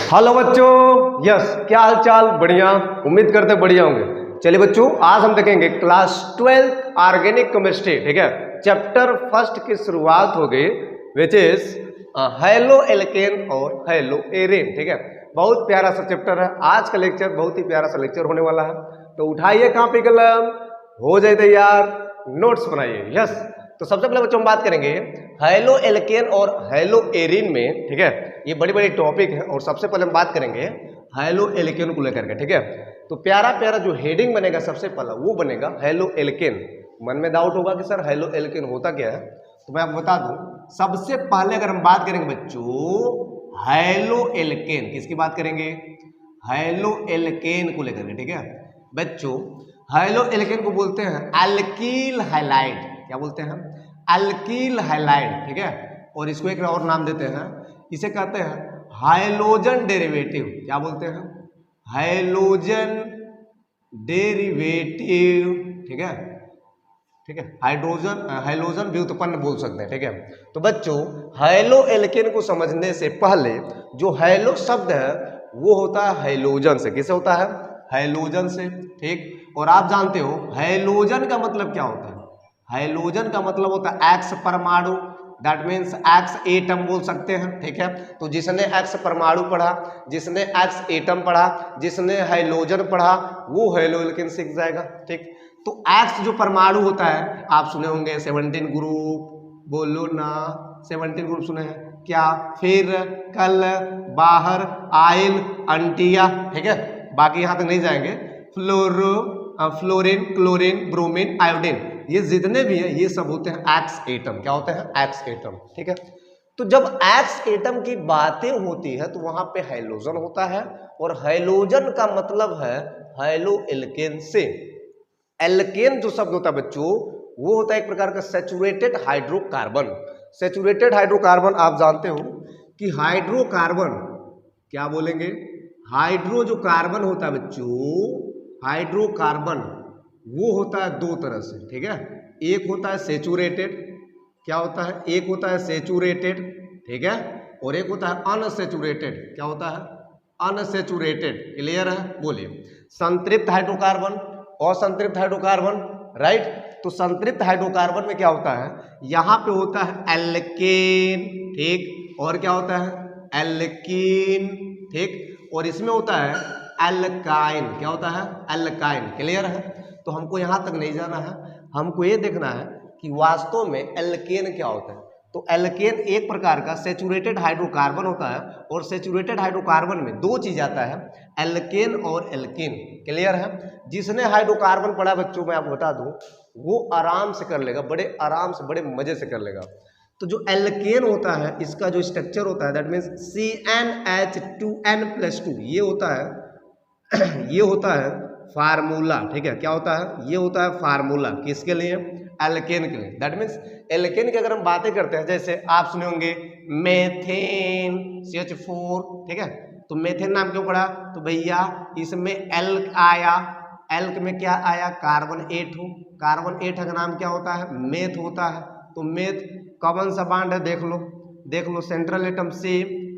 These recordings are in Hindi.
हेलो बच्चों, यस क्या हाल चाल? बढ़िया, उम्मीद करते बढ़िया होंगे। चलिए बच्चों, आज हम देखेंगे क्लास 12 ऑर्गेनिक केमिस्ट्री। ठीक है, चैप्टर फर्स्ट की शुरुआत हो गई, विच इज हेलो एल्केन और हेलो एरेन। ठीक है, बहुत प्यारा सा चैप्टर है। आज का लेक्चर बहुत ही प्यारा सा लेक्चर होने वाला है, तो उठाइए कॉपी कलम, हो जाए तैयार, नोट्स बनाइए। यस, तो सबसे पहले बच्चों हम बात करेंगे हेलो एल्केन और हेलो एरिन में। ठीक है, ये बड़ी बड़ी टॉपिक है और सबसे पहले हम बात करेंगे हेलो एल्केन को लेकर के। ठीक है, तो प्यारा प्यारा जो हेडिंग बनेगा सबसे पहला वो बनेगा हेलो एल्केन। मन में डाउट होगा कि सर हेलो एल्केन होता क्या है, तो मैं आपको बता दूं। सबसे पहले अगर हम बात करेंगे बच्चों हेलो एल्केन, किसकी बात करेंगे? हेलो एल्केन को लेकर के। ठीक है बच्चों, हेलो एल्केन को बोलते हैं अल्कील हैलाइड। क्या बोलते हैं? Alkyl halide. ठीक है, और इसको एक और नाम देते हैं, इसे कहते हैं हाइलोजन डेरिवेटिव। क्या बोलते हैं? Halogen derivative. ठीक है, ठीक है, हाइलोजन व्युत्पन्न बोल सकते हैं। ठीक है, तो बच्चों हेलो एल्केन को समझने से पहले जो हेलो शब्द है वो होता है हाइलोजन से। किसे होता है? हाइलोजन से। ठीक, और आप जानते हो हाइलोजन का मतलब क्या होता है? हाइलोजन का मतलब होता है एक्स परमाणु, दैट मीन्स एक्स एटम बोल सकते हैं। ठीक है, तो जिसने एक्स परमाणु पढ़ा, जिसने एक्स एटम पढ़ा, जिसने हाइलोजन पढ़ा, वो हेलो एल्केन सीख जाएगा। ठीक, तो एक्स जो परमाणु होता है, आप सुने होंगे 17 ग्रुप, बोलो ना 17 ग्रुप सुने हैं क्या? फिर कल, बाहर, आयल, अंटिया। ठीक है, बाकी यहां तक नहीं जाएंगे। फ्लोरो, फ्लोरीन, क्लोरीन, ब्रोमीन, आयोडीन, ये जितने भी हैं ये सब होते हैं एक्स एटम। क्या होते हैं? X atom. ठीक है, तो जब एक्स एटम की बातें होती है तो वहां पे हाइलोजन होता है, और हाइलोजन का मतलब है हेलो एल्केन से। एल्केन जो शब्द होता है बच्चों वो होता है एक प्रकार का सैचुरेटेड हाइड्रोकार्बन। सैचुरेटेड हाइड्रोकार्बन आप जानते हो कि हाइड्रोकार्बन, क्या बोलेंगे? हाइड्रो जो कार्बन होता है बच्चों, हाइड्रोकार्बन वो होता है दो तरह से। ठीक है, एक होता है सैचुरेटेड। क्या होता है? एक होता है सैचुरेटेड, ठीक है, और एक होता है अनसैचुरेटेड। क्या होता है? अनसैचुरेटेड। क्लियर है? बोलिए। संतृप्त हाइड्रोकार्बन, असंतृप्त हाइड्रोकार्बन, राइट। तो संतृप्त हाइड्रोकार्बन में क्या होता है? यहां पे होता है एल्केन, ठीक, और क्या होता है? एल्कीन, ठीक, और इसमें होता है एल्काइन। क्या होता है? एल्काइन। क्लियर है? तो हमको यहां तक नहीं जाना है, हमको ये देखना है कि वास्तव में एल्केन क्या होता है। तो एल्केन एक प्रकार का सैचुरेटेड हाइड्रोकार्बन होता है, और सैचुरेटेड हाइड्रोकार्बन में दो चीज आता है, एल्केन और एल्कीन। क्लियर है? जिसने हाइड्रोकार्बन पढ़ा बच्चों, मैं आपको बता दूं, वो आराम से कर लेगा, बड़े आराम से, बड़े मजे से कर लेगा। तो जो एल्केन होता है इसका जो स्ट्रक्चर होता है दैट मीन्स CnH2n+2, ये होता है ये होता है फार्मूला। ठीक है, क्या होता है? ये होता है फार्मूला किसके लिए? एल्केन के लिए। दैट मीन्स एल्केन की अगर हम बातें करते हैं, जैसे आप सुने होंगे मेथेन CH4। ठीक है, तो मेथेन नाम क्यों पड़ा? तो भैया इसमें एल्क आया, एल्क में क्या आया? कार्बन 8 हो, कार्बन 8 का नाम क्या होता है? मेथ होता है। तो मेथ कौन सा बांड है? देख लो, देख लो, सेंट्रल एटम से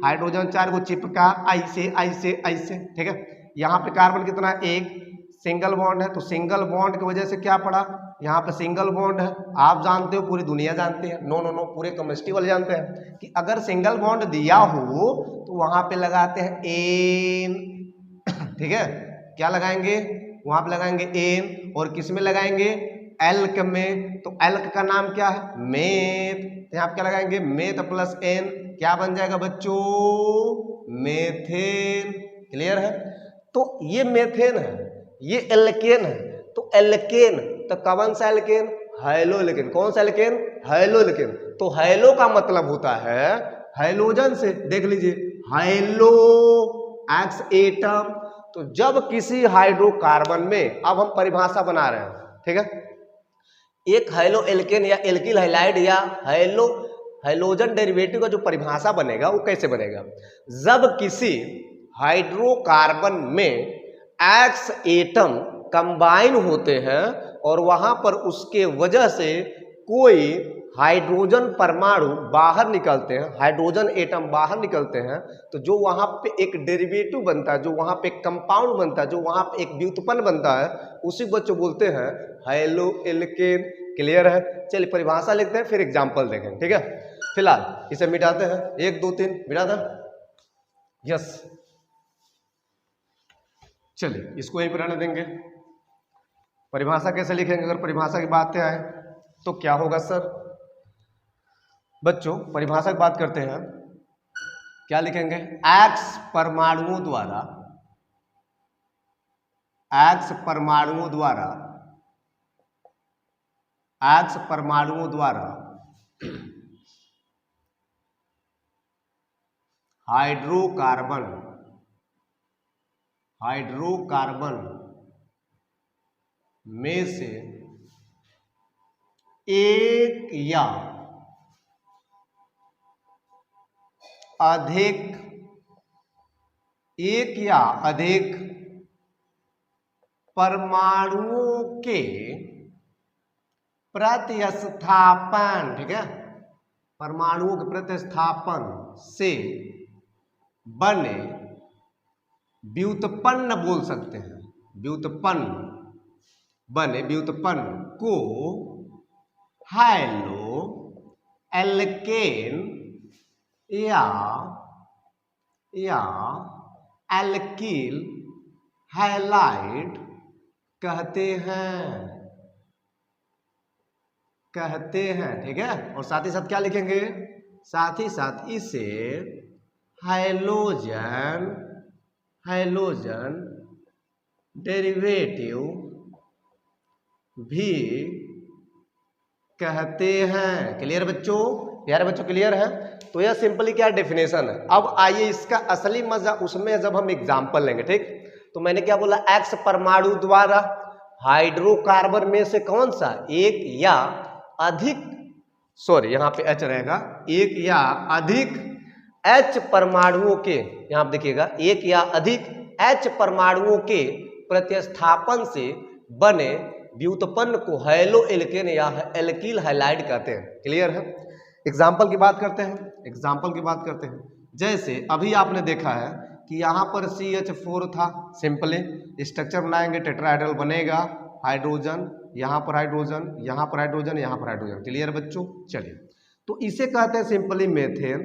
हाइड्रोजन 4 को चिपका, ऐसे ऐसे ऐसे। ठीक है, यहाँ पे कार्बन कितना है? एक, सिंगल बॉन्ड है, तो सिंगल बॉन्ड की वजह से क्या पड़ा? यहाँ पे सिंगल बॉन्ड है। आप जानते हो, पूरी दुनिया जानती है, नो नो नो, पूरे केमिस्ट्री वाले जानते हैं कि अगर सिंगल बॉन्ड दिया हो तो वहां पे लगाते हैं एन। ठीक है, क्या लगाएंगे? वहां पे लगाएंगे एन, और किस में लगाएंगे? एल्क में। तो एल्क का नाम क्या है? मेथ। यहाँ पे क्या लगाएंगे? मेथ प्लस एन, क्या बन जाएगा बच्चों? मेथेन। क्लियर है? तो ये मेथेन है, ये एल्केन है। तो एल्केन, तो कौन सा एल्केन? Halo alkane. कौन सा एल्केन? Halo alkane. तो हेलो का मतलब होता है हाइलोजन से। देख लीजिए, हेलो एक्स एटम। तो जब किसी हाइड्रोकार्बन में, अब हम परिभाषा बना रहे हैं, ठीक है, एक हेलो एल्केन या एल्किल हैलाइड या हेलो हाइलोजन डेरिवेटिव का जो परिभाषा बनेगा वो कैसे बनेगा? जब किसी हाइड्रोकार्बन में एक्स एटम कंबाइन होते हैं और वहां पर उसके वजह से कोई हाइड्रोजन परमाणु बाहर निकलते हैं, हाइड्रोजन एटम बाहर निकलते हैं, तो जो वहां पे एक डेरिवेटिव बनता है, जो वहां पे एक कंपाउंड बनता है, जो वहां पे एक व्युत्पन्न बनता है, उसी बच्चों बोलते हैं हैलो एल्केन। क्लियर है? चलिए परिभाषा लिखते हैं, फिर एग्जाम्पल देखेंगे। ठीक है, फिलहाल इसे मिटाते हैं, 1 2 3 मिटा दें। यस, चलिए इसको यहीं पर रहने देंगे। परिभाषा कैसे लिखेंगे? अगर परिभाषा की बात आए तो क्या होगा सर? बच्चों परिभाषा की बात करते हैं, क्या लिखेंगे? एक्स परमाणुओं द्वारा, एक्स परमाणुओं द्वारा, एक्स परमाणुओं द्वारा हाइड्रोकार्बन, हाइड्रोकार्बन में से एक या अधिक, एक या अधिक परमाणुओं के प्रतिस्थापन, ठीक है, परमाणुओं के प्रतिस्थापन से बने व्युत्पन्न बोल सकते हैं, व्युत्पन्न बने व्युत्पन्न को हैलो एल्केन या एल्कील हैलाइड कहते हैं, ठीक है। और साथ ही साथ क्या लिखेंगे? साथ ही साथ इसे हैलोजन डेरिवेटिव भी कहते हैं। क्लियर बच्चों? प्यारे बच्चों क्लियर है? तो यह सिंपली क्या डेफिनेशन है। अब आइए इसका असली मजा उसमें जब हम एग्जाम्पल लेंगे। ठीक, तो मैंने क्या बोला? एक्स परमाणु द्वारा हाइड्रोकार्बन में से कौन सा एक या अधिक, सॉरी यहाँ पे एच रहेगा, एक या अधिक एच परमाणुओं के, यहां आप देखिएगा, एक या अधिक एच परमाणुओं के प्रतिस्थापन से बने व्युत्पन्न को हैलो एल्केन या एल्कील हैलाइड कहते हैं। क्लियर है? एग्जाम्पल की बात करते हैं, एग्जाम्पल की बात करते हैं। जैसे अभी आपने देखा है कि यहाँ पर CH4 था, सिंपली स्ट्रक्चर बनाएंगे, टेट्राहेड्रल बनेगा, हाइड्रोजन, यहाँ पर हाइड्रोजन, यहाँ पर हाइड्रोजन, यहाँ पर हाइड्रोजन। क्लियर बच्चों? चलिए, तो इसे कहते हैं सिंपली मेथेन।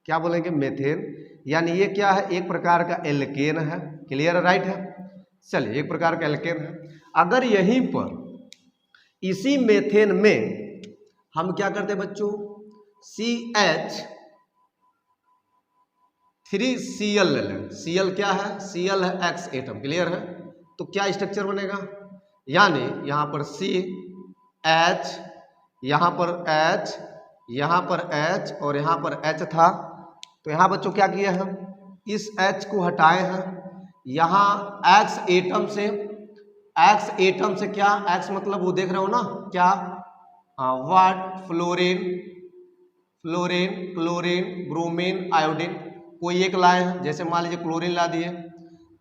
क्या बोलेंगे? मेथेन। यानी ये क्या है? एक प्रकार का एल्केन है। क्लियर है? राइट है? चलिए, एक प्रकार का एल्केन है। अगर यहीं पर इसी मेथेन में हम क्या करते हैं बच्चों? CH3Cl ले लें। Cl क्या है? Cl है एक्स एटम। क्लियर है? तो क्या स्ट्रक्चर बनेगा? यानी यहां पर CH, यहां पर H, यहां पर H और यहां पर H था। तो यहां बच्चों क्या किया है? इस H को हटाए हैं। यहां एक्स एटम से, एक्स एटम से क्या? एक्स मतलब वो देख रहे हो ना क्या? What? Fluorine, fluorine, chlorine, bromine, iodine, कोई एक लाए हैं। जैसे मान लीजिए क्लोरीन ला दिए,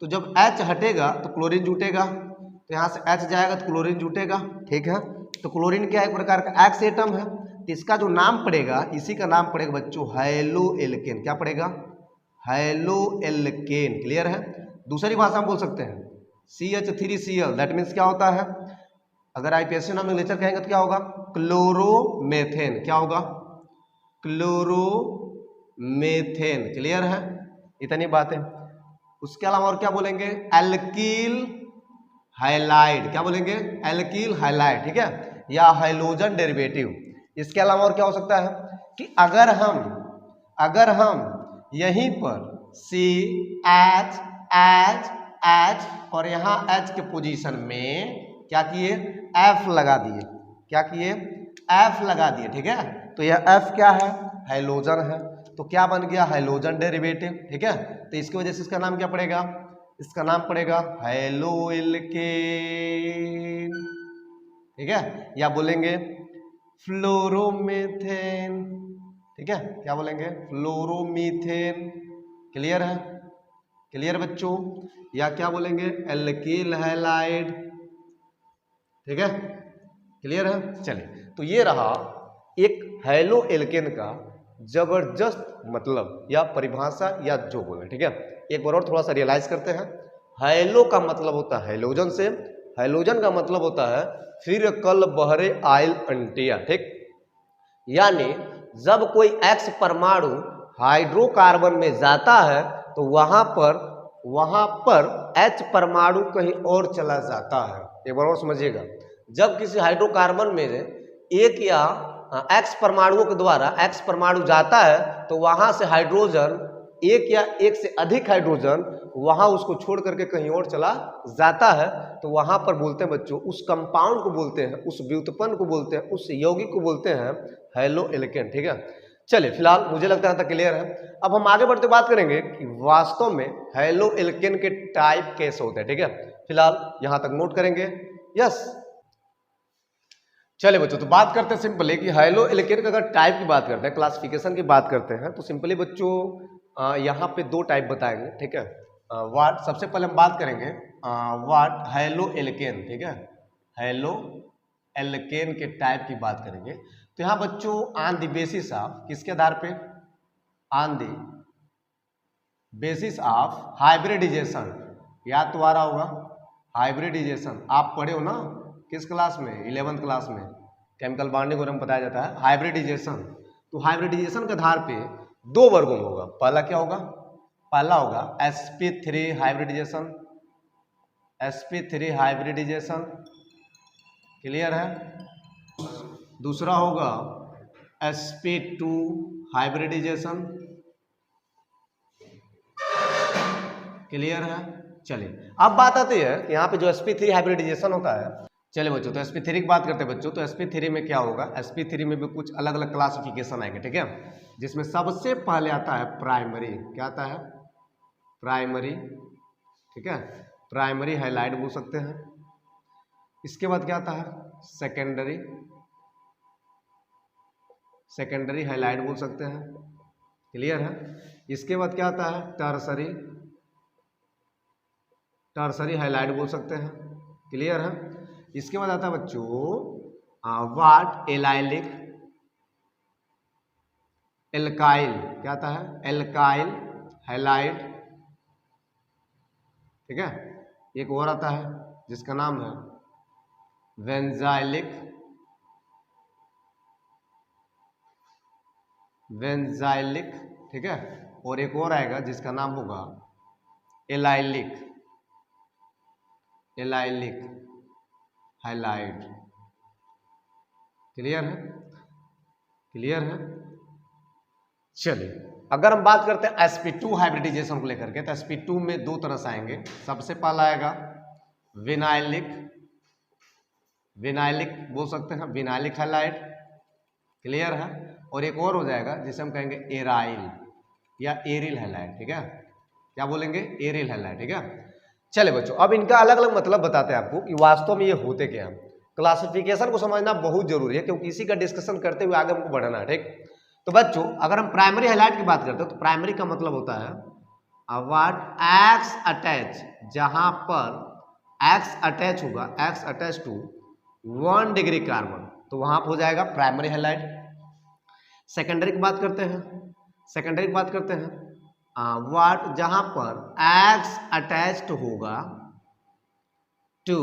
तो जब H हटेगा तो क्लोरीन जुटेगा, तो यहाँ से H जाएगा तो क्लोरीन जुटेगा। ठीक है? तो क्लोरीन क्या? एक प्रकार का एक्स एटम है। तो इसका जो नाम पड़ेगा, इसी का नाम पड़ेगा बच्चों हैलो एल्केन। क्या पड़ेगा? Hello alkene. क्लियर है? दूसरी भाषा में बोल सकते हैं CH3Cl, दैट मीन्स क्या होता है? अगर IPSC नॉमेनक्लेचर कहेंगे तो क्या होगा? क्लोरोमेथेन। क्या होगा? क्लोरोमेथेन। क्लियर है? इतनी बात है। उसके अलावा और क्या बोलेंगे? एल्कील हैलाइड। क्या बोलेंगे? एल्कील हैलाइड। ठीक है? या हाइलोजन डेरिवेटिव। इसके अलावा और क्या हो सकता है कि अगर हम यहीं पर CH और यहाँ H के पोजीशन में क्या किए? F लगा दिए। क्या किए? F लगा दिए। ठीक है? तो यह F क्या है? हाइलोजन है। तो क्या बन गया? Halogen derivative. ठीक है? तो इसकी वजह से इसका नाम क्या पड़ेगा? इसका नाम पड़ेगा हैलो एल्केन। ठीक है? या बोलेंगे फ्लोरोमेथेन। ठीक है? क्या बोलेंगे? फ्लोरोमीथेन। क्लियर है? क्लियर बच्चों? या क्या बोलेंगे? एल्कील हैलाइड। ठीक है? क्लियर है? चलिए, तो ये रहा एक हैलो एल्केन का जबरदस्त मतलब या परिभाषा या जो बोले, ठीक है। एक बार और थोड़ा सा रियलाइज करते हैं। हैलो का मतलब होता है हैलोजन से, हैलोजन का मतलब होता है फिर कल बहरे आयल अंटिया, ठीक। यानी जब कोई एक्स परमाणु हाइड्रोकार्बन में जाता है तो वहां पर एच परमाणु कहीं और चला जाता है। एक बार और समझिएगा, जब किसी हाइड्रोकार्बन में एक या एक्स परमाणुओं के द्वारा एक्स परमाणु जाता है तो वहां से हाइड्रोजन एक या एक से अधिक हाइड्रोजन वहां उसको छोड़ करके कहीं और चला जाता है, तो वहां पर बोलते हैं बच्चों, उस कंपाउंड को बोलते हैं, उस व्युत्पन्न को बोलते हैं, उस यौगिक को बोलते हैं हैलो एल्केन, ठीक है। चलिए फिलहाल मुझे लगता है क्लियर है। अब हम आगे बढ़ते बात करेंगे कि वास्तव में हैलो एल्केन के टाइप कैसे होते हैं, ठीक है। फिलहाल यहां तक नोट करेंगे। यस, चलिए बच्चों, तो बात करते हैं सिंपली कि हैलो एल्केन का अगर टाइप की बात करते हैं, क्लासिफिकेशन की बात करते हैं, तो सिंपली बच्चों यहाँ पे दो टाइप बताएंगे, ठीक है। वाट सबसे पहले हम बात करेंगे वाट हैलो एल्केन, ठीक है। हैलो एल्केन के टाइप की बात करेंगे तो यहाँ बच्चों ऑन द बेसिस ऑफ किसके आधार पे, on the basis of hybridisation, याद तो आ रहा होगा हाइब्रिडाइजेशन, आप पढ़े हो ना किस क्लास में, 11th क्लास में केमिकल बॉन्डिंग वगैरह में बताया जाता है हाइब्रिडाइजेशन। तो हाइब्रिडाइजेशन के आधार पे दो वर्गों में होगा। पहला क्या होगा, पहला होगा sp3 hybridisation, sp3 hybridisation, clear है। दूसरा होगा sp2 हाइब्रिडाइजेशन, क्लियर है। चलिए अब बात आती है कि यहाँ पे जो sp3 हाइब्रिडाइजेशन होता है, चलिए बच्चों, तो sp3 की बात करते हैं बच्चों। तो sp3 में क्या होगा, sp3 में भी कुछ अलग अलग क्लासिफिकेशन आएंगे, ठीक है। जिसमें सबसे पहले आता है प्राइमरी, क्या आता है, प्राइमरी, ठीक है, प्राइमरी हाइलाइट बोल सकते हैं। इसके बाद क्या आता है सेकेंडरी, सेकेंडरी हाइलाइट बोल सकते हैं, क्लियर है। इसके बाद क्या आता है टर्सरी, टर्सरी हाइलाइट बोल सकते हैं, क्लियर है। इसके बाद आता है बच्चों वाट एलाइलिक, एल्काइल, क्या आता है एल्काइल हाइलाइट, ठीक है। एक और आता है जिसका नाम है वेंजाइलिक, वेंजाइलिक, ठीक है। और एक और आएगा जिसका नाम होगा एलाइलिक, एलाइलिक हाइलाइट, क्लियर है, क्लियर है। चलिए अगर हम बात करते हैं sp2 हाइब्रिडाइजेशन को लेकर के, तो sp2 में दो तरह से आएंगे। सबसे पहला आएगा विनाइलिक, विनाइलिक बोल सकते हैं, विनाइलिक हाइलाइट, क्लियर है। और एक और हो जाएगा जिसे हम कहेंगे एराइल या एरिल हाइलाइट, ठीक है। क्या बोलेंगे, एरिल हाइलाइट, ठीक है। चलिए बच्चों, अब इनका अलग अलग मतलब बताते हैं आपको कि वास्तव में ये होते क्या हैं। क्लासिफिकेशन को समझना बहुत जरूरी है क्योंकि इसी का डिस्कशन करते हुए आगे हमको बढ़ना है, ठीक। तो बच्चों अगर हम प्राइमरी हाइलाइट की बात करते हैं तो प्राइमरी का मतलब होता है व्हाट एक्स अटैच, जहां पर एक्स अटैच होगा, x attach to 1 degree carbon, तो वहां पर हो जाएगा प्राइमरी हाइलाइट। सेकेंडरी की बात करते हैं, सेकेंडरी की बात करते हैं व्हाट जहां पर एक्स अटैच्ड होगा टू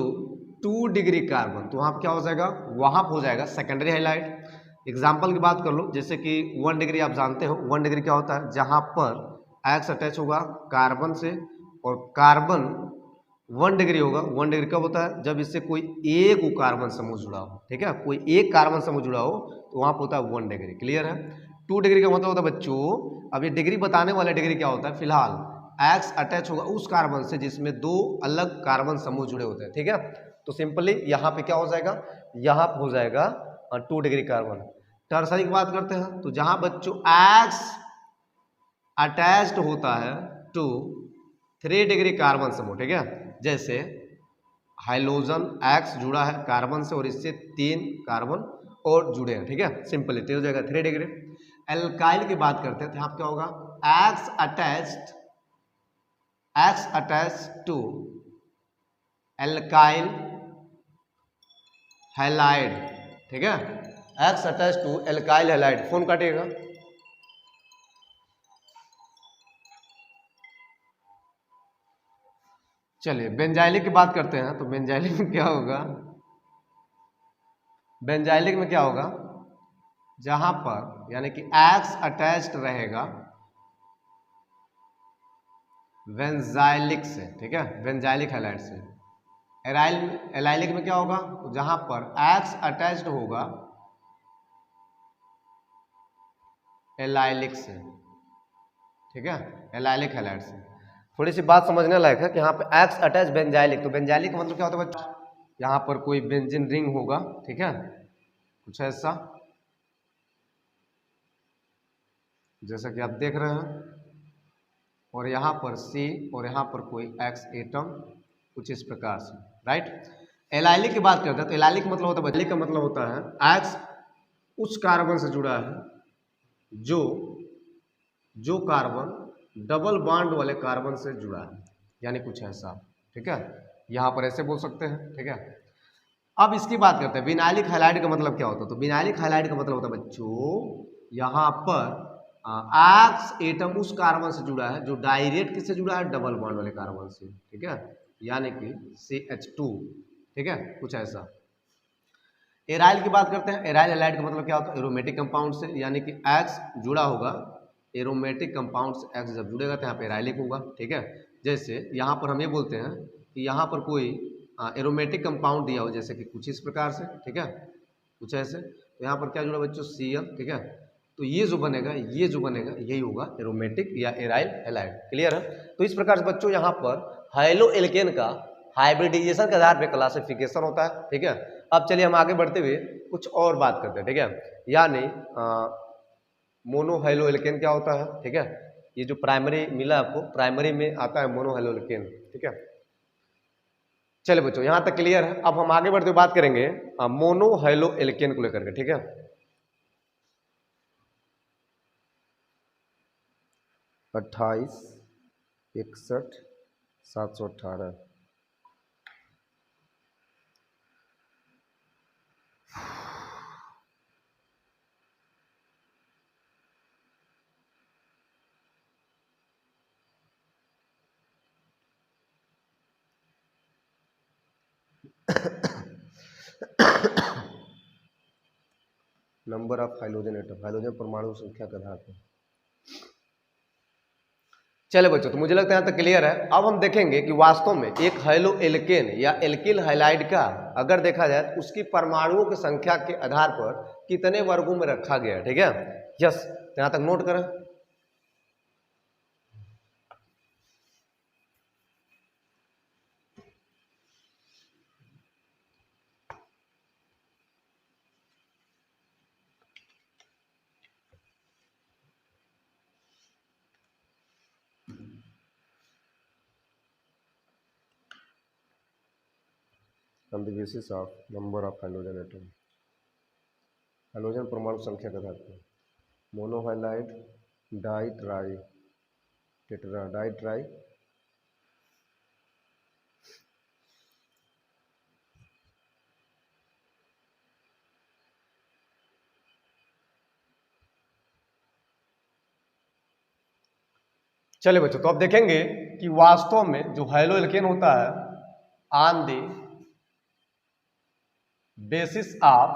2 डिग्री कार्बन, तो वहां पर क्या हो जाएगा, वहां पर हो जाएगा सेकेंडरी हाइलाइट। एग्जाम्पल की बात कर लो, जैसे कि 1 डिग्री आप जानते हो, 1 डिग्री क्या होता है, जहां पर एक्स अटैच होगा कार्बन से और कार्बन 1 डिग्री होगा। 1 डिग्री कब होता है, जब इससे कोई एक कार्बन समूह जुड़ा हो, ठीक है, कोई एक कार्बन समूह जुड़ा हो तो वहां पर होता है 1 डिग्री, क्लियर है। 2 डिग्री का मतलब होता है बच्चों, अब ये डिग्री बताने वाला डिग्री क्या होता है, फिलहाल एक्स अटैच होगा उस कार्बन से जिसमें दो अलग कार्बन समूह जुड़े होते हैं, ठीक है। तो सिंपली यहाँ पे क्या हो जाएगा, यहाँ पे हो जाएगा 2 डिग्री कार्बन। टर्सरी की बात करते हैं तो जहां बच्चों एक्स अटैच्ड होता है टू 3 डिग्री कार्बन समूह, ठीक है। जैसे हाइलोजन एक्स जुड़ा है कार्बन से और इससे 3 कार्बन और जुड़े हैं, ठीक है, सिंपली तो हो जाएगा 3 डिग्री। एल्काइल की बात करते हैं तो यहाँ क्या होगा x attached to alkyl halide, ठीक है, x attach to alkyl halide, phone काटिएगा। चलिए बेंजाइलिक की बात करते हैं। तो बेंजाइलिक में क्या होगा, बेंजाइलिक में क्या होगा, जहां पर यानी कि एक्स अटैच्ड रहेगा बेंजाइलिक से, ठीक है, बेंजाइलिक हैलाइड से। एलाइलिक में क्या होगा, तो जहां पर एक्स अटैच्ड होगा एलाइलिक से, ठीक है, एलाइलिक हैलाइड से। थोड़ी सी बात समझने लायक है कि यहाँ पे एक्स अटैच बेंजाइलिक, तो बेंजाइलिक का मतलब क्या होता है बच्चों, यहाँ पर कोई बेंजीन रिंग होगा, ठीक है, कुछ ऐसा जैसा कि आप देख रहे हैं, और यहाँ पर सी और यहाँ पर कोई एक्स एटम, कुछ इस प्रकार से, राइट। एलाइलिक की बात करते हैं तो एलाइलिक मतलब होता है, एलाइलिक का मतलब होता है एक्स उस कार्बन से जुड़ा है जो कार्बन डबल बॉन्ड वाले कार्बन से जुड़ा है, यानी कुछ ऐसा, ठीक है, यहाँ पर ऐसे बोल सकते हैं, ठीक है। अब इसकी बात करते हैं विनाइलिक हैलाइड का मतलब क्या होता है। तो विनाइलिक हैलाइड का मतलब होता है बच्चों, यहाँ पर एक्स एटम उस कार्बन से जुड़ा है जो डायरेक्ट किससे जुड़ा है, डबल बॉन्ड वाले कार्बन से, ठीक है, यानी कि CH2, ठीक है, कुछ ऐसा। एराइल की बात करते हैं। एराइल हैलाइड का मतलब क्या होता है, एरोमेटिक कंपाउंड से, यानी कि एक्स जुड़ा होगा एरोमेटिक कंपाउंड से, एक्स जब जुड़ेगा तो यहाँ पे एराइलिक होगा, ठीक है। जैसे यहाँ पर हम ये बोलते हैं कि यहाँ पर कोई एरोमेटिक कंपाउंड दिया हो, जैसे कि कुछ इस प्रकार से, ठीक है, कुछ ऐसे, तो यहाँ पर क्या जुड़ा बच्चों, Cl, ठीक है। तो ये जो बनेगा यही होगा एरोमेटिक या एराइल हैलाइड, क्लियर है। तो इस प्रकार से बच्चों यहाँ पर हाइलो एल्केन का हाइब्रिडाइजेशन के आधार पर क्लासिफिकेशन होता है, ठीक है। अब चलिए हम आगे बढ़ते हुए कुछ और बात करते हैं, ठीक है, यानी मोनोहाइलो एल्केन क्या होता है, ठीक है। ये जो प्राइमरी मिला आपको, प्राइमरी में आता है मोनोहाइलो एल्केन, ठीक है। चलिए बच्चों यहां तक क्लियर है। अब हम आगे बढ़ते हुए बात करेंगे मोनोहाइलो एल्केन को लेकर के, ठीक है। 28 61 718 number of hydrogen atom, hydrogen परमाणु संख्या के आधार पर। चले बच्चों तो मुझे लगता है यहाँ तक क्लियर है। अब हम देखेंगे कि वास्तव में एक हाइलो एल्केन या एल्किल हैलाइड का अगर देखा जाए तो उसकी परमाणुओं की संख्या के आधार पर कितने वर्गों में रखा गया है, ठीक है। यस, तो यहाँ तक नोट करें। on the basis of number of hydrogen atom, hydrogen परमाणु संख्या के आधार पर monohalide, di tri, tetra, di tri, चलिए बच्चों तो अब देखेंगे कि वास्तव में जो हाइलो एल्केन होता है on the basis of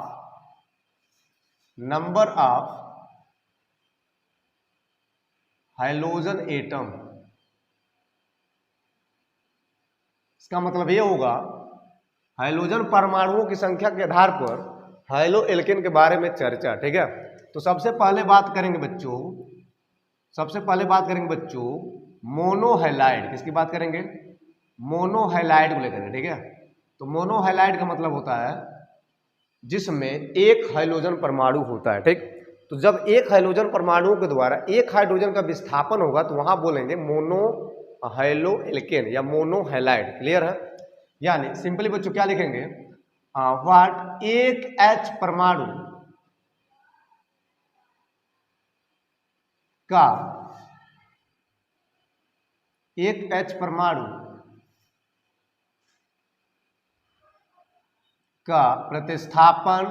number of hydrogen atom, इसका मतलब ये होगा हाइड्रोजन परमाणुओं की संख्या के आधार पर हाइलो एल्केन के बारे में चर्चा, ठीक है। तो सबसे पहले बात करेंगे बच्चों मोनोहाइलाइड, किसकी बात करेंगे, मोनोहाइलाइड को लेकर, ठीक है। तो मोनोहाइलाइड का मतलब होता है जिसमें एक हाइड्रोजन परमाणु होता है, ठीक। तो जब एक हाइड्रोजन परमाणु के द्वारा एक हाइड्रोजन का विस्थापन होगा तो वहां बोलेंगे मोनोहाइलो एल्केन या मोनोहाइलाइड, क्लियर है। यानी सिंपली बच्चों क्या लिखेंगे, व्हाट एक H परमाणु का एक H परमाणु का प्रतिस्थापन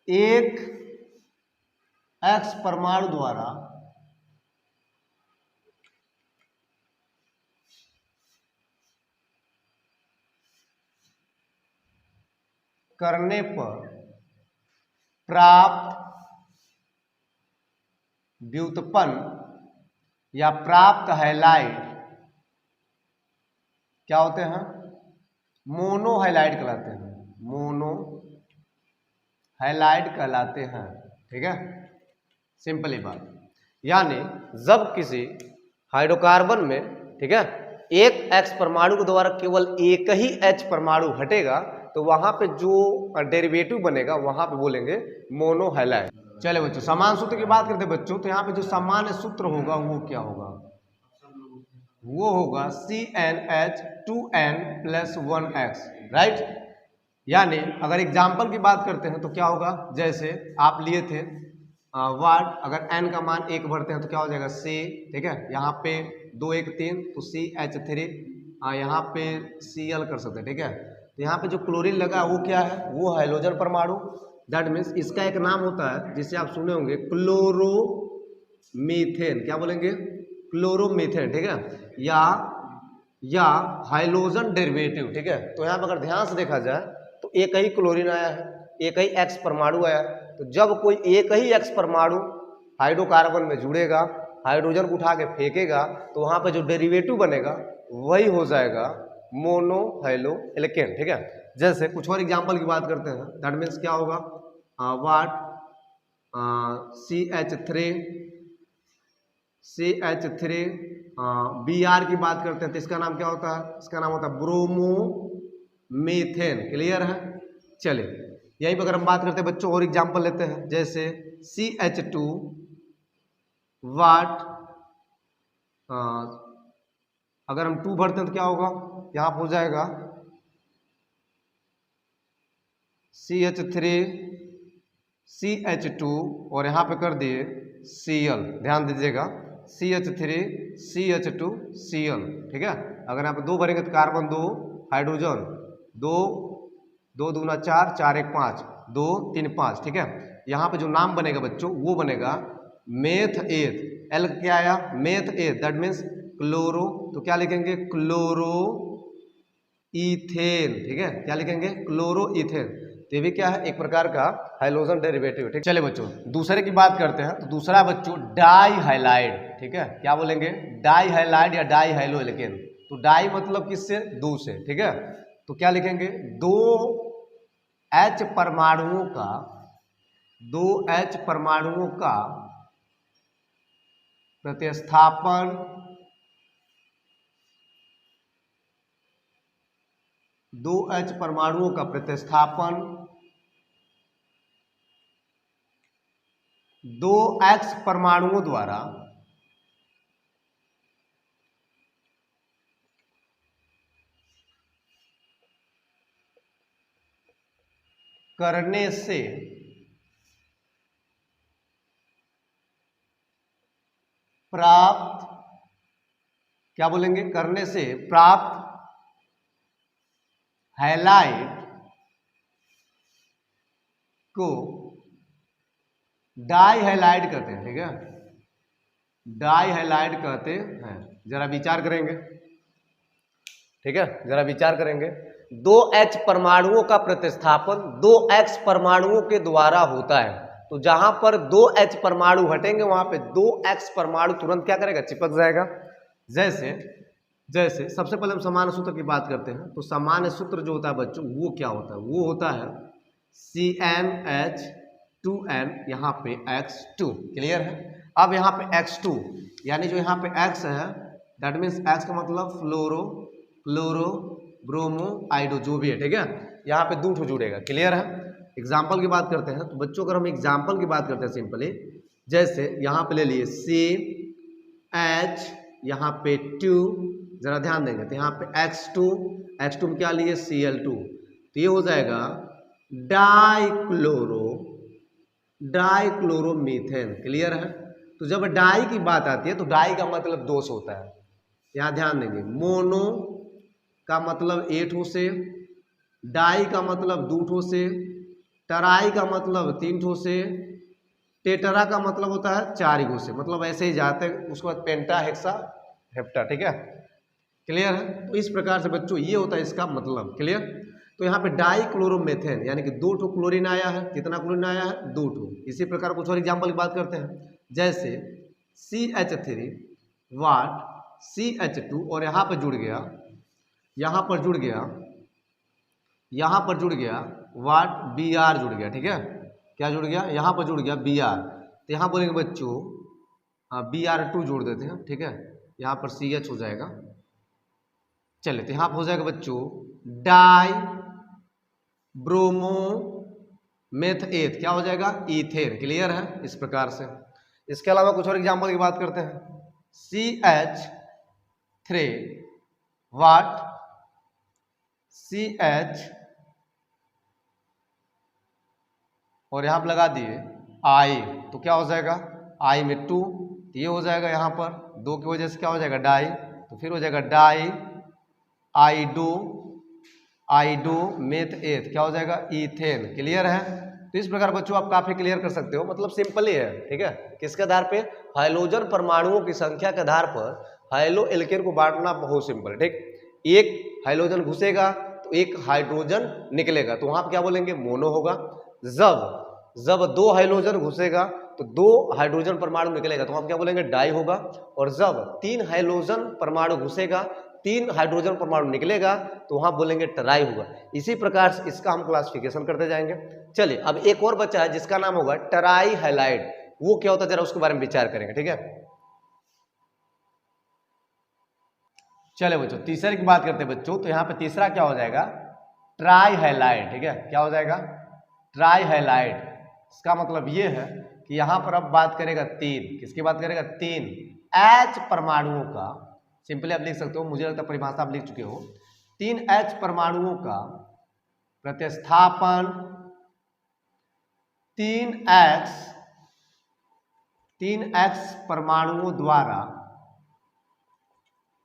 एक X परमाणु द्वारा करने पर प्राप्त व्युत्पन्न या प्राप्त हैलाइड क्या होते हैं? मोनो हैलाइड कहलाते हैं, मोनो हैलाइड कहलाते हैं। ठीक है, सिंपली बात। यानी जब किसी हाइड्रोकार्बन में, ठीक है, एक X परमाणु के द्वारा केवल एक ही H परमाणु हटेगा तो वहां पे जो डेरिवेटिव बनेगा वहां पे बोलेंगे मोनो हैलाइड। चले बच्चों, समान सूत्र की बात करते हैं बच्चों, तो यहाँ पे जो सामान्य सूत्र होगा वो क्या होगा? वो होगा CnH2n + 1x, राइट। यानी अगर एग्जाम्पल की बात करते हैं तो क्या होगा? जैसे आप लिए थे वाट, अगर n का मान 1 भरते हैं तो क्या हो जाएगा? C, ठीक है, यहाँ पे 2 1 3 तो CH3, यहाँ पे Cl कर सकते हैं। ठीक है, तो यहाँ पे जो क्लोरीन लगा वो क्या है? वो हाइड्रोजन परमाणु। दैट मीन्स इसका एक नाम होता है जिसे आप सुने होंगे क्लोरोमीथेन। क्या बोलेंगे? क्लोरोमीथेन। ठीक है, या हाइड्रोजन डेरिवेटिव। ठीक है, तो यहाँ पर अगर ध्यान से देखा जाए तो एक ही क्लोरीन आया है, एक ही X परमाणु आया है। तो जब कोई एक ही X परमाणु हाइड्रोकार्बन में जुड़ेगा, हाइड्रोजन को उठा के फेंकेगा तो वहां पे जो डेरिवेटिव बनेगा वही हो जाएगा मोनो हैलो एल्केन। ठीक है, जैसे कुछ और एग्जांपल की बात करते हैं। दैट मीन्स क्या होगा? वाट CH3 Br की बात करते हैं तो इसका नाम क्या होता है? इसका नाम होता है ब्रोमोमीथेन। क्लियर है? चलिए यहीं पर अगर हम बात करते हैं बच्चों और एग्जांपल लेते हैं, जैसे CH2 वाट, अगर हम 2 भरते हैं तो क्या होगा? यहाँ पर हो जाएगा CH2 और यहाँ पे कर दिए Cl। ध्यान दीजिएगा, CH3CH2Cl। ठीक है, अगर यहाँ पे 2 भरेंगे तो कार्बन 2, हाइड्रोजन 2, 2 दूना 4, 4 1 5, 2 3 5। ठीक है, यहाँ पे जो नाम बनेगा बच्चों वो बनेगा मेथ एथ। एल क्या आया? मेथ एथ। दैट मीन्स क्लोरो, तो क्या लिखेंगे? Chloro ethane. ठीक है, क्या लिखेंगे? Chloro ethane. ये भी क्या है? एक प्रकार का हाइड्रोजन डेरिवेटिव। ठीक, चले बच्चों दूसरे की बात करते हैं तो दूसरा बच्चों डाई हाइलाइड। ठीक है, क्या बोलेंगे? डाई हाइलाइड या डाई हाइलो एल्केन। तो डाई मतलब किससे? 2 से। ठीक है, तो क्या लिखेंगे? 2 H परमाणुओं का प्रतिस्थापन 2H परमाणुओं का प्रतिस्थापन 2X परमाणुओं द्वारा करने से प्राप्त, क्या बोलेंगे? करने से प्राप्त हैलाइड को डाई हैलाइड कहते हैं। ठीक है, डाई हैलाइड कहते हैं। जरा विचार करेंगे। ठीक है, जरा विचार करेंगे। 2H परमाणुओं का प्रतिस्थापन 2X परमाणुओं के द्वारा होता है। तो जहां पर 2H परमाणु हटेंगे वहां पे 2X परमाणु तुरंत क्या करेगा? चिपक जाएगा। जैसे सबसे पहले हम सामान्य सूत्र की बात करते हैं तो सामान्य सूत्र जो होता है बच्चों वो क्या होता है? वो होता है CnH2n, यहाँ पे X2। क्लियर है? अब यहाँ पे X2 यानी जो यहाँ पे X है दैट मीन्स X का मतलब फ्लोरो, ब्रोमो, आइडो जो भी है। ठीक है, यहाँ पे 2 जुड़ेगा। क्लियर है? एग्जाम्पल की बात करते हैं तो बच्चों अगर हम एग्जाम्पल की बात करते हैं सिंपली, जैसे यहाँ पे ले लिए CH, यहाँ पे 2, जरा ध्यान देंगे तो यहाँ पे X2 में क्या लिए? Cl2। तो ये हो जाएगा डाइक्लोरोमीथेन। क्लियर है? तो जब डाई की बात आती है तो डाई का मतलब 2 से होता है। यहाँ ध्यान देंगे, मोनो का मतलब 8 से, डाई का मतलब 2 से, टराई का मतलब 3 ठो से, टेटरा का मतलब होता है 4 गो से, मतलब ऐसे ही जाते हैं। उसके बाद पेंटा, हेक्सा, हेप्टा, ठीक है, क्लियर है। तो इस प्रकार से बच्चों ये होता है इसका मतलब, क्लियर। तो यहाँ पे डाई क्लोरोमेथेन यानी कि 2 ठो क्लोरीन आया है, कितना क्लोरीन आया है, 2 ठो। इसी प्रकार कुछ और एग्जाम्पल की बात करते हैं, जैसे CH3 वाट CH2 और यहाँ पर जुड़ गया, यहाँ पर जुड़ गया, यहाँ पर जुड़ गया वाट Br जुड़ गया, ठीक है, क्या जुड़ गया, यहाँ पर जुड़ गया Br। तो यहाँ बोलेंगे बच्चों Br2 जोड़ देते हैं, ठीक है, यहाँ पर CH हो जाएगा। चलिए तो यहाँ पर हो जाएगा बच्चों डाई ब्रोमो मेथएथ, क्या हो जाएगा, ईथेन, क्लियर है। इस प्रकार से इसके अलावा कुछ और एग्जाम्पल की बात करते हैं, CH3 वाट CH और यहाँ पर लगा दिए I, तो क्या हो जाएगा, I में 2, तो ये हो जाएगा यहाँ पर 2 की वजह से क्या हो जाएगा डाई, तो फिर हो जाएगा डाई आइडो मेथ एथ, क्या हो जाएगा, ईथेन, क्लियर है। तो इस प्रकार बच्चों आप काफी क्लियर कर सकते हो, मतलब सिंपल ही है, ठीक है। किसके आधार पे, हाइड्रोजन परमाणुओं की संख्या के आधार पर हाइलो एल्केन को बांटना बहुत सिंपल है, ठीक। एक हाइड्रोजन घुसेगा तो एक हाइड्रोजन निकलेगा, तो वहां पर क्या बोलेंगे, मोनो होगा। जब 2 हाइड्रोजन घुसेगा तो 2 हाइड्रोजन परमाणु निकलेगा, तो हम क्या बोलेंगे, डाई होगा। और जब 3 हाइड्रोजन परमाणु घुसेगा, 3 हाइड्रोजन परमाणु निकलेगा, तो वहां बोलेंगे टराई होगा। इसी प्रकार से इसका हम क्लासिफिकेशन करते जाएंगे। चलिए अब एक और बच्चा है जिसका नाम होगा टराई हैलाइड, वो क्या होता है जरा उसके बारे में विचार करेंगे, ठीक है। चलिए बच्चों तीसरे की बात करते हैं बच्चों, तो यहाँ पे तीसरा क्या हो जाएगा, ट्राई हैलाइड, ठीक है, क्या हो जाएगा, ट्राई हैलाइड। इसका मतलब ये है कि यहां पर अब बात करेगा 3, किसकी बात करेगा, 3 H परमाणुओं का, सिंपली आप लिख सकते हो, मुझे लगता है परिभाषा आप लिख चुके हो, 3 H परमाणुओं का प्रतिस्थापन 3x परमाणुओं द्वारा,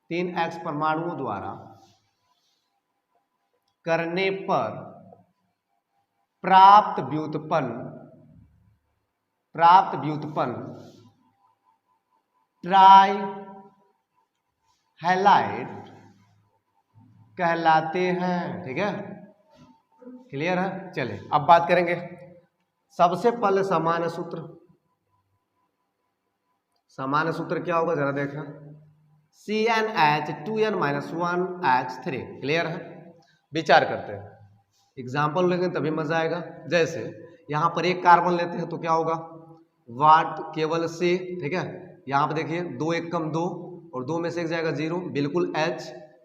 3x परमाणुओं द्वारा करने पर प्राप्त व्युत्पन्न ट्राई हैलाइड कहलाते हैं, ठीक है, क्लियर है। चलिए अब बात करेंगे सबसे पहले सामान्य सूत्र क्या होगा जरा देखा, CnH2n-1H3, क्लियर है। विचार करते हैं, एग्जाम्पल लेंगे तभी मजा आएगा। जैसे यहां पर एक कार्बन लेते हैं तो क्या होगा, वाट केवल C, ठीक है। यहां पर देखिए 2 1 कम 2 और 2 में से एक जाएगा 0, बिल्कुल H।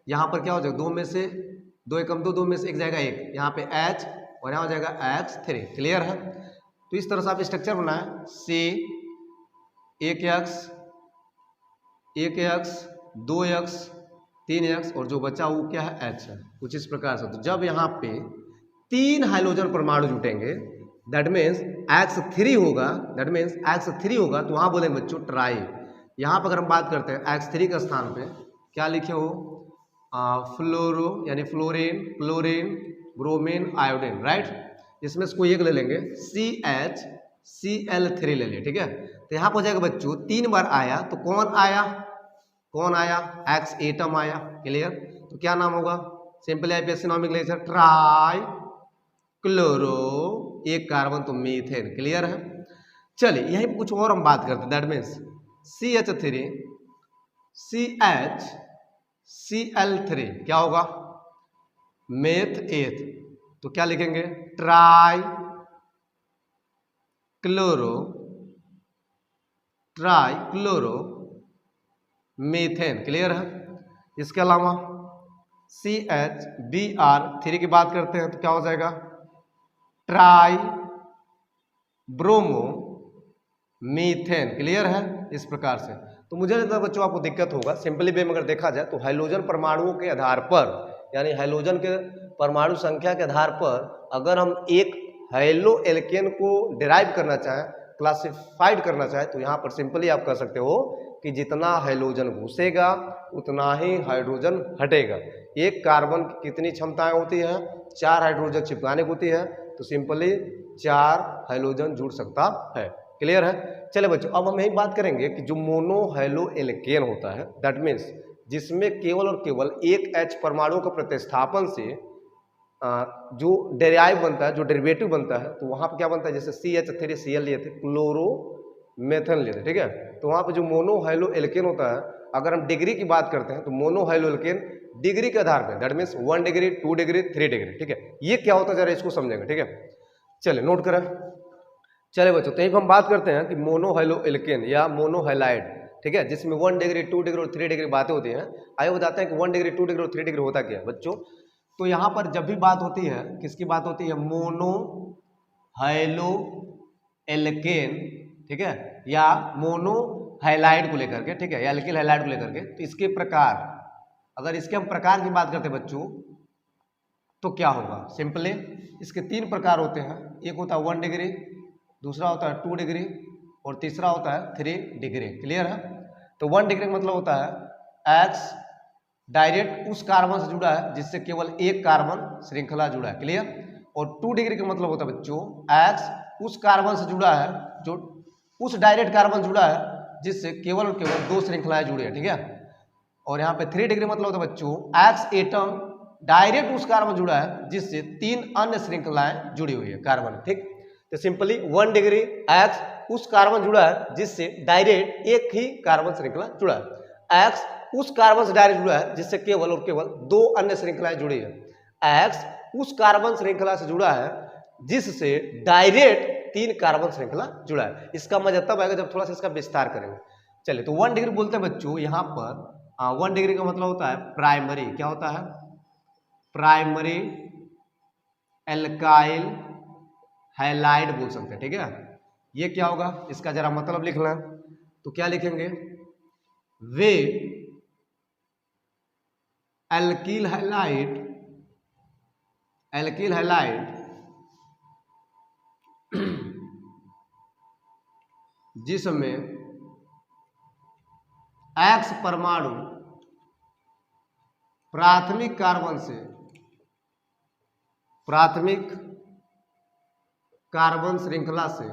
यहां पर क्या हो जाएगा, 2 में से 2 1 कम 2, 2 में से एक जाएगा 1, यहाँ पे H और यहाँ हो जाएगा H3, क्लियर है। तो इस तरह से आप स्ट्रक्चर बनाए, C 1x 2x 3x और जो बचा वो क्या है, H है, कुछ इस प्रकार से। तो जब यहाँ पे 3 हाइड्रोजन परमाणु जुटेंगे, दैट मीन्स X3 होगा, तो वहां बोलेंगे बच्चों ट्राई। यहाँ पर अगर हम बात करते हैं X3 के स्थान पे क्या लिखे हो, फ्लोरो यानी fluorine, chlorine, bromine, iodine, right. इसमें से कोई एक ले लेंगे, CHCl3 ले लें, ठीक है। तो यहाँ पर हो जाएगा बच्चों 3 बार आया तो कौन आया, X एटम आया, क्लियर। तो क्या नाम होगा, simple IPSC nomenclature try chloro, एक कार्बन तो मीथेन, क्लियर है। चलिए यहीं कुछ और हम बात करते हैं, दैट मीन्स CH3 CHCl3 क्या होगा, मेथ एथ, तो क्या लिखेंगे, ट्राई क्लोरो मीथेन, क्लियर है। इसके अलावा CHBr3 की बात करते हैं तो क्या हो जाएगा, ट्राई ब्रोमो मीथेन, क्लियर है। इस प्रकार से तो मुझे लगता है बच्चों आपको दिक्कत होगा, सिंपली वे में अगर देखा जाए तो हाइड्रोजन परमाणुओं के आधार पर, यानी हाइड्रोजन के परमाणु संख्या के आधार पर अगर हम एक हाइलो एल्केन को डिराइव करना चाहें, क्लासिफाइड करना चाहें, तो यहाँ पर सिंपली आप कर सकते हो कि जितना हाइड्रोजन घुसेगा उतना ही हाइड्रोजन हटेगा। एक कार्बन की कितनी क्षमताएं होती है, 4 हाइड्रोजन चिपकाने की होती है, तो सिंपली 4 हाइड्रोजन जुड़ सकता है। क्लियर है। चले बच्चों, अब हम यही बात करेंगे कि जो मोनो हाइलो एल्केन होता है, दैट मीन्स जिसमें केवल और केवल एक H परमाणु का प्रतिस्थापन से जो डेरिवाइव बनता है, जो डेरिवेटिव बनता है, तो वहां पर क्या बनता है, जैसे CH3Cl लिए थे, क्लोरोमेथन लिए थे, ठीक है। तो वहां पर जो मोनो हाइलो एल्केन होता है, अगर हम डिग्री की बात करते हैं तो मोनो हाइलो एल्केन डिग्री के आधार पर, that means 1 degree 2 degree 3 degree, ठीक है। ये क्या होता है जरा इसको समझेंगे, ठीक है। चले नोट करें। चले बच्चों, तो यही हम बात करते हैं कि मोनो हाइलो एल्केन या मोनो हाइलाइड, ठीक है, जिसमें 1 डिग्री 2 डिग्री और 3 डिग्री बातें होती हैं। आइए बताते हैं कि 1 डिग्री 2 डिग्री और 3 डिग्री होता क्या है बच्चों। तो यहाँ पर जब भी बात होती है, किसकी बात होती है, मोनो हाइलो एल्केन, ठीक है, या मोनो हाइलाइड को लेकर के, ठीक है, या एल्किल हाइलाइड को लेकर के, तो इसके प्रकार, अगर इसके हम प्रकार की बात करते हैं बच्चों, तो क्या होगा, सिंपली इसके 3 प्रकार होते हैं। एक होता है 1 डिग्री, दूसरा होता है 2 डिग्री और तीसरा होता है 3 डिग्री। क्लियर है। तो 1 डिग्री का मतलब होता है X डायरेक्ट उस कार्बन से जुड़ा है जिससे केवल एक कार्बन श्रृंखला जुड़ा है। क्लियर। और 2 डिग्री का मतलब होता है बच्चों X उस कार्बन से जुड़ा है जो उस डायरेक्ट कार्बन जुड़ा है जिससे केवल और केवल 2 श्रृंखलाएं जुड़ी है, ठीक है। और यहाँ पे 3 डिग्री मतलब होता है बच्चों X एटम डायरेक्ट उस कार्बन जुड़ा है जिससे 3 अन्य श्रृंखलाएं जुड़ी हुई है कार्बन, ठीक। तो सिंपली 1 डिग्री X उस कार्बन जुड़ा है जिससे डायरेक्ट एक ही कार्बन श्रृंखला जुड़ा है। X उस कार्बन से डायरेक्ट जुड़ा है जिससे केवल और केवल 2 अन्य श्रृंखलाएं जुड़ी है। X उस कार्बन श्रृंखला से जुड़ा है जिससे डायरेक्ट 3 कार्बन श्रृंखला जुड़ा है। इसका मजा तब आएगा जब थोड़ा सा इसका विस्तार करेंगे। चलिए, तो 1 डिग्री बोलते हैं बच्चों यहाँ पर 1 डिग्री का मतलब होता है प्राइमरी, क्या होता है, प्राइमरी एल्काइल हैलाइड बोल सकते हैं, ठीक है। ये क्या होगा, इसका जरा मतलब लिखना, तो क्या लिखेंगे, वे एल्किल हैलाइड, एल्किल हैलाइड जिसमें X परमाणु प्राथमिक कार्बन से, प्राथमिक कार्बन श्रृंखला से,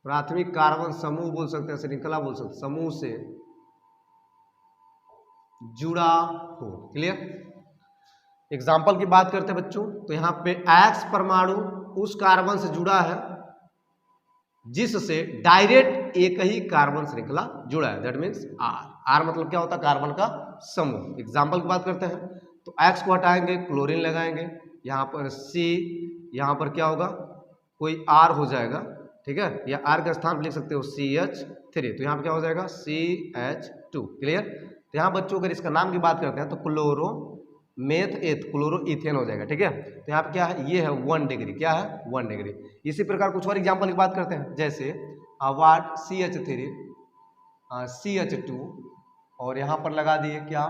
प्राथमिक कार्बन समूह बोल सकते हैं, श्रृंखला बोल सकते हैं, समूह से जुड़ा हो। क्लियर। एग्जाम्पल की बात करते हैं बच्चों, तो यहां पे X परमाणु उस कार्बन से जुड़ा है जिससे डायरेक्ट एक ही कार्बन श्रृंखला जुड़ा है, दैट मीन्स R। R मतलब क्या होता है, कार्बन का समूह। एग्जाम्पल की बात करते हैं, तो X को हटाएंगे, क्लोरीन लगाएंगे, यहाँ पर C, यहाँ पर क्या होगा, कोई R हो जाएगा, ठीक है, या R के स्थान पर लिख सकते हो CH3, तो यहाँ पर क्या हो जाएगा CH2। क्लियर। तो यहाँ बच्चों अगर इसका नाम की बात करते हैं तो chloro meth eth chloro ethane हो जाएगा, ठीक है। तो यहाँ पे क्या है, ये है 1 डिग्री, क्या है 1 डिग्री। इसी प्रकार कुछ और एग्जांपल की बात करते हैं, जैसे वाट CH3 CH2 और यहाँ पर लगा दिए क्या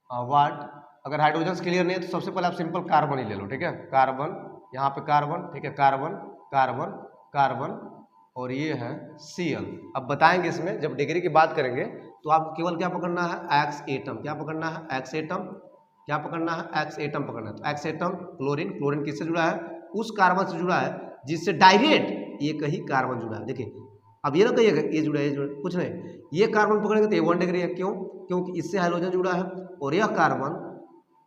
वाट। अगर हाइड्रोजन क्लियर नहीं है तो सबसे पहले आप सिंपल कार्बन ही ले लो, ठीक है, कार्बन, यहाँ पे कार्बन, ठीक है, कार्बन कार्बन कार्बन और ये है Cl। अब बताएंगे इसमें जब डिग्री की बात करेंगे तो आपको केवल क्या पकड़ना है, X एटम, क्या पकड़ना है, X एटम, क्या पकड़ना है, X एटम पकड़ना है। तो X एटम क्लोरीन, क्लोरीन किससे जुड़ा है, उस कार्बन से जुड़ा है जिससे डायरेक्ट एक ही कार्बन जुड़ा है। देखिए अब ये ना कहिएगा ये जुड़ा है, ये जुड़ा है, कुछ नहीं, ये कार्बन पकड़ेंगे तो ये 1 डिग्री है, क्यों, क्योंकि इससे हाइड्रोजन जुड़ा है और यह कार्बन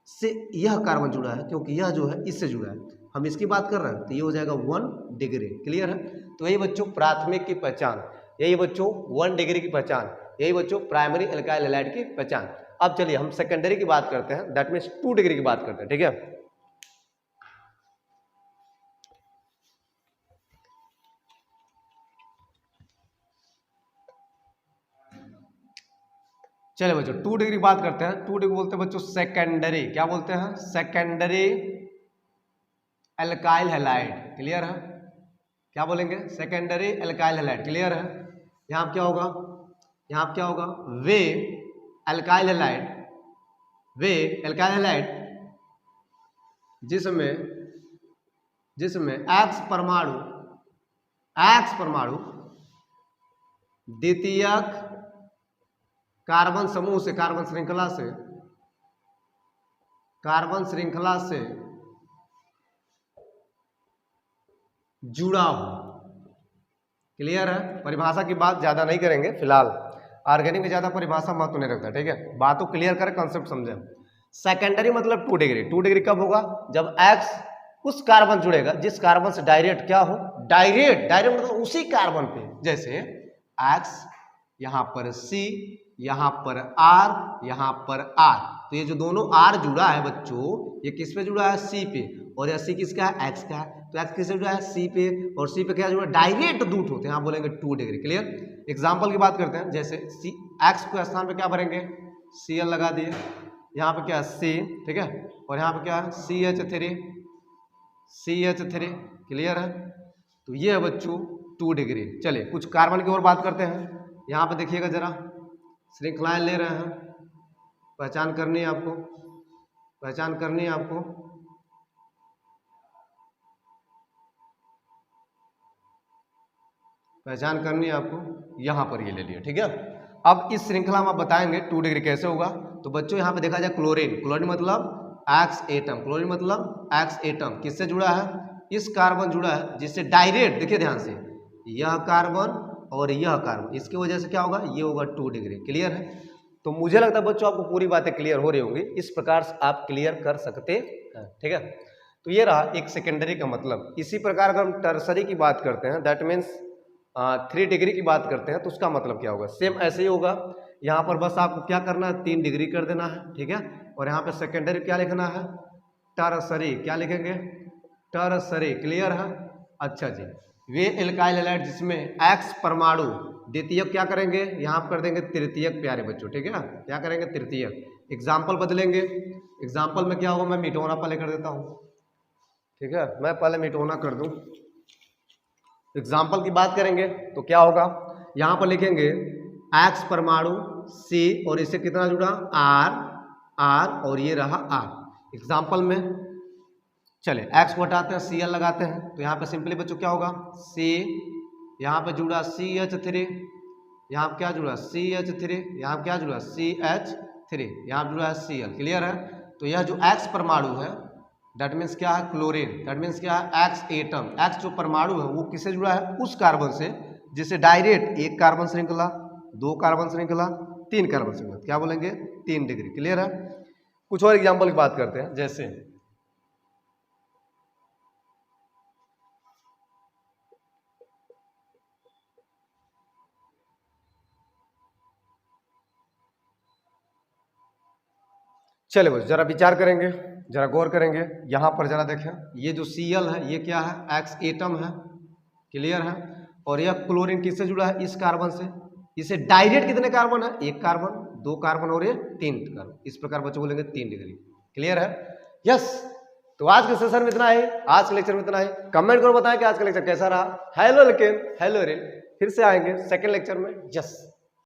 से यह कार्बन जुड़ा है क्योंकि यह जो है इससे जुड़ा है। हम इसकी बात कर रहे हैं तो ये हो जाएगा 1 डिग्री। क्लियर है। तो यही बच्चों प्राथमिक की पहचान, यही बच्चों 1 डिग्री की पहचान, यही बच्चों प्राइमरी एल्काइल हैलाइड की पहचान। अब चलिए हम सेकेंडरी की बात करते हैं, दैट मीन्स 2 डिग्री की बात करते हैं, ठीक है। चलिए बच्चों 2 डिग्री की बात करते हैं। 2 डिग्री बोलते हैं बच्चों सेकेंडरी, क्या बोलते हैं, सेकेंडरी एल्काइल हैलाइड। क्लियर है। क्या बोलेंगे, सेकेंडरी एल्काइल हैलाइड। क्लियर है। यहाँ क्या होगा, यहाँ क्या होगा, वे एल्काइल हैलाइड, वे एल्काइल हैलाइड जिसमें X परमाणु द्वितीयक कार्बन समूह से, कार्बन श्रृंखला से जुड़ा हो। क्लियर है? परिभाषा की बात ज्यादा नहीं करेंगे फिलहाल, ऑर्गेनिक में ज्यादा परिभाषा महत्व नहीं रखता, ठीक है। बात तो क्लियर करें, कंसेप्ट समझे। सेकेंडरी मतलब 2 डिग्री। 2 डिग्री कब होगा? जब एक्स उस कार्बन जुड़ेगा जिस कार्बन से डायरेक्ट क्या हो, डायरेक्ट मतलब उसी कार्बन पे, जैसे एक्स, यहां पर सी, यहां पर आर, यहां पर आर। तो ये जो दोनों आर जुड़ा है बच्चों, ये किस पे जुड़ा है? सी पे। और यह सी किसका है? एक्स का है। तो एक्स किससे जुड़ा है? सी पे। और सी पे क्या जुड़ा है? डायरेक्ट दूत होते हैं, आप बोलेंगे 2 डिग्री। क्लियर? एग्जाम्पल की बात करते हैं, जैसे सी, एक्स को स्थान पे क्या भरेंगे? Cl लगा दिए, यहाँ पे क्या है? सी, ठीक है। और यहाँ पे क्या है? CH3, CH3। क्लियर है? तो ये है बच्चों 2 डिग्री। चलिए कुछ कार्बन की ओर बात करते हैं। यहाँ पे देखिएगा जरा, श्रृंखलाएं ले रहे हैं, पहचान करनी है आपको, पहचान करनी है आपको। पहचान करनी है आपको, यहां पर ये ले लिया, ठीक है। अब इस श्रृंखला में आप बताएंगे 2 डिग्री कैसे होगा। तो बच्चों यहां पे देखा जाए क्लोरीन, क्लोरीन मतलब एक्स एटम, क्लोरीन मतलब एक्स एटम किससे जुड़ा है? इस कार्बन जुड़ा है जिससे डायरेक्ट, देखिए ध्यान से, यह कार्बन और यह कार्बन, इसकी वजह से क्या होगा? ये होगा 2 डिग्री। क्लियर है? तो मुझे लगता है बच्चों आपको पूरी बातें क्लियर हो रही होंगी, इस प्रकार से आप क्लियर कर सकते हैं, ठीक है। तो ये रहा एक सेकेंडरी का मतलब। इसी प्रकार अगर हम टर्सरी की बात करते हैं, दैट मीन्स 3 डिग्री की बात करते हैं, तो उसका मतलब क्या होगा? सेम ऐसे ही होगा। यहाँ पर बस आपको क्या करना है? 3 डिग्री कर देना है, ठीक है। और यहाँ पे सेकेंडरी क्या लिखना है? टर्सरी। क्या लिखेंगे? टर्सरी। क्लियर है? अच्छा जी। वे एल्काइल हैलाइड जिसमें एक्स परमाणु द्वितीयक क्या करेंगे? यहाँ कर देंगे तृतीयक, प्यारे बच्चों, ठीक है ना। क्या करेंगे? तृतीयक। एग्जाम्पल बदलेंगे। एग्जाम्पल में क्या होगा? मैं मिटोना पहले कर देता हूँ, ठीक है। मैं पहले मिटोना कर दूं। एग्जाम्पल की बात करेंगे तो क्या होगा? यहां पर लिखेंगे एक्स परमाणु सी, और इससे कितना जुड़ा? आर, आर, और ये रहा आर। एग्जाम्पल में चले एक्स को हटाते हैं, Cl लगाते हैं, तो यहाँ पे सिंपली बच्चों क्या होगा? सी, यहाँ पे जुड़ा CH3, यहाँ पे क्या जुड़ा? CH3, यहाँ पे क्या जुड़ा? CH3, यहाँ पे जुड़ा है Cl। क्लियर है? तो यह जो एक्स परमाणु है, दैट मीन्स क्या है? क्लोरीन। दैट मीन्स क्या है? X atom. एक्स जो परमाणु है वो किससे जुड़ा है? उस कार्बन से जिससे डायरेक्ट एक कार्बन श्रृंखला, 2 कार्बन श्रृंखला, 3 कार्बन श्रृंखला, क्या बोलेंगे? 3 डिग्री। क्लियर है? कुछ और एग्जाम्पल की बात करते हैं, जैसे चले बस जरा विचार करेंगे, जरा गौर करेंगे। यहां पर जरा देखें, ये जो Cl है ये क्या है? एक्स एटम है। क्लियर है? और यह क्लोरीन किससे जुड़ा है? इस कार्बन से। इसे डायरेक्ट कितने कार्बन है? 1 कार्बन, 2 कार्बन और ये 3 कार्बन। इस प्रकार बच्चों बोलेंगे 3 डिग्री। क्लियर है? यस। तो आज के सेशन में इतना है, आज के लेक्चर में इतना है। कमेंट करो, बताएं कि आज का लेक्चर कैसा रहा। हेलो लेकिन हेलो रे, फिर से आएंगे सेकेंड लेक्चर में। यस।